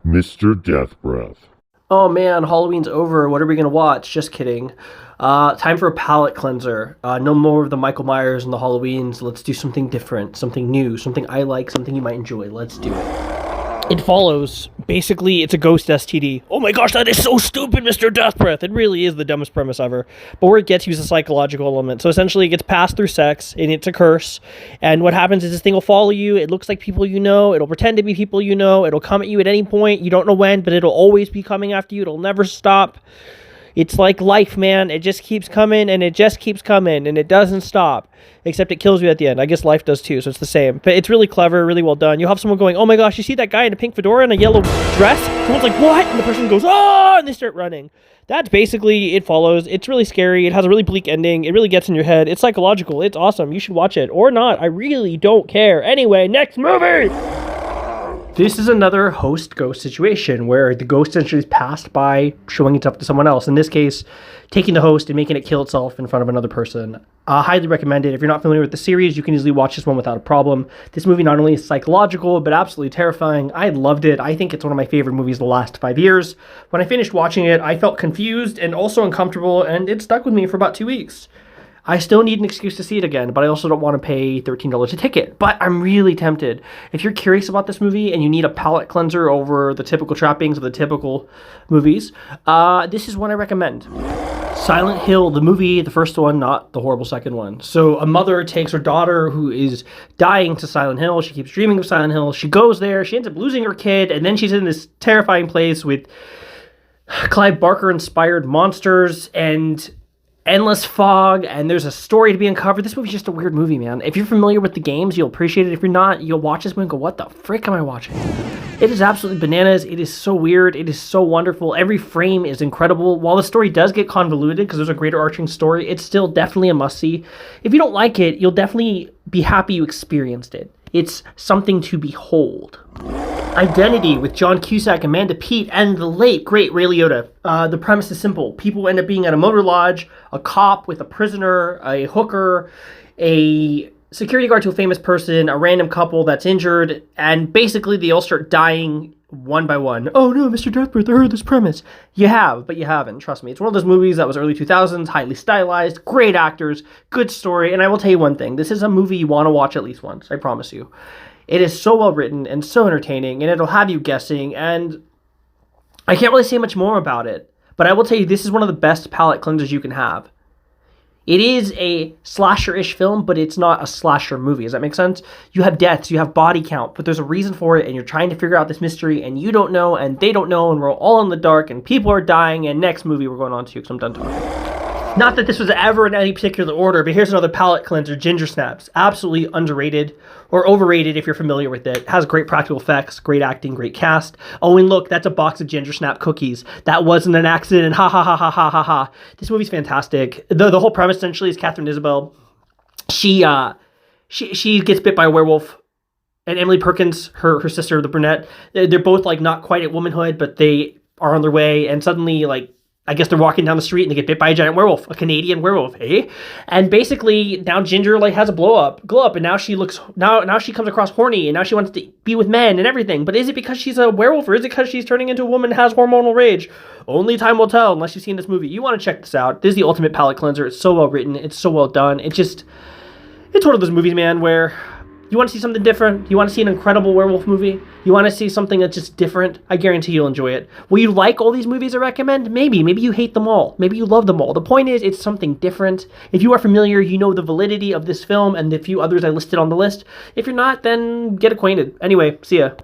Mr. Death Breath. Oh man, Halloween's over. What are we gonna watch? Just kidding. Time for a palate cleanser. No more of the Michael Myers and the Halloweens. Let's do something different, something new, something I like, something you might enjoy. Let's do it. It follows. Basically, it's a ghost STD. Oh my gosh, that is so stupid, Mr. Death Breath. It really is the dumbest premise ever. But where it gets you is a psychological element. So essentially, it gets passed through sex, and it's a curse. And what happens is this thing will follow you. It looks like people you know. It'll pretend to be people you know. It'll come at you at any point. You don't know when, but it'll always be coming after you. It'll never stop. It's like life, man. It just keeps coming, and it just keeps coming, and it doesn't stop. Except it kills you at the end. I guess life does too, so it's the same. But it's really clever, really well done. You'll have someone going, oh my gosh, you see that guy in a pink fedora and a yellow dress? Someone's like, what? And the person goes, oh, and they start running. That's basically It Follows. It's really scary. It has a really bleak ending. It really gets in your head. It's psychological. It's awesome. You should watch it. Or not. I really don't care. Anyway, next movie! This is another host-ghost situation where the ghost essentially is passed by showing itself to someone else. In this case, taking the host and making it kill itself in front of another person. Highly recommend it. If you're not familiar with the series, you can easily watch this one without a problem. This movie not only is psychological, but absolutely terrifying. I loved it. I think it's one of my favorite movies of the last 5 years. When I finished watching it, I felt confused and also uncomfortable, and it stuck with me for about 2 weeks. I still need an excuse to see it again, but I also don't want to pay $13 a ticket. But I'm really tempted. If you're curious about this movie and you need a palate cleanser over the typical trappings of the typical movies, this is one I recommend. Silent Hill, the movie, the first one, not the horrible second one. So a mother takes her daughter who is dying to Silent Hill. She keeps dreaming of Silent Hill. She goes there. She ends up losing her kid, and then she's in this terrifying place with Clive Barker-inspired monsters and endless fog, and there's a story to be uncovered. This movie's just a weird movie, man. If you're familiar with the games, you'll appreciate it. If you're not, you'll watch this movie and go, what the frick am I watching? It is absolutely bananas. It is so weird. It is so wonderful. Every frame is incredible. While the story does get convoluted because there's a greater arching story, it's still definitely a must-see. If you don't like it, you'll definitely be happy you experienced it. It's something to behold. Identity with John Cusack, Amanda Peet, and the late, great Ray Liotta. The premise is simple. People end up being at a motor lodge, a cop with a prisoner, a hooker, a security guard to a famous person, a random couple that's injured, and basically they all start dying one by one. Oh no, Mr. Deathbreath, I heard this premise. You have, but you haven't. Trust me. It's one of those movies that was early 2000s, highly stylized, great actors, good story, and I will tell you one thing. This is a movie you want to watch at least once. I promise you. It is so well written and so entertaining, and it'll have you guessing, and I can't really say much more about it, but I will tell you this is one of the best palate cleansers you can have. It is a slasher-ish film, but it's not a slasher movie. Does that make sense? You have deaths, you have body count, but there's a reason for it, and you're trying to figure out this mystery, and you don't know, and they don't know, and we're all in the dark, and people are dying, and next movie we're going on to, because I'm done talking. Not that this was ever in any particular order, but here's another palate cleanser, Ginger Snaps. Absolutely underrated, or overrated if you're familiar with it. It has great practical effects, great acting, great cast. Oh, and look, that's a box of Ginger Snap cookies. That wasn't an accident, ha ha ha ha ha ha ha. This movie's fantastic. The whole premise essentially is Catherine Isabel. She gets bit by a werewolf. And Emily Perkins, her sister, the brunette, they're both like not quite at womanhood, but they are on their way, and suddenly like I guess they're walking down the street and they get bit by a giant werewolf, a Canadian werewolf, eh? And basically now Ginger like has a glow up, and now she comes across horny, and now she wants to be with men and everything. But is it because she's a werewolf, or is it because she's turning into a woman and has hormonal rage? Only time will tell, unless you've seen this movie. You want to check this out. This is the ultimate palate cleanser. It's so well written. It's so well done. It's one of those movies, man, where you want to see something different. You want to see an incredible werewolf movie. You want to see something that's just different. I guarantee you'll enjoy it. Will you like all these movies I recommend? Maybe. Maybe you hate them all. Maybe you love them all. The point is, it's something different. If you are familiar, you know the validity of this film and the few others I listed on the list. If you're not, then get acquainted. Anyway, see ya.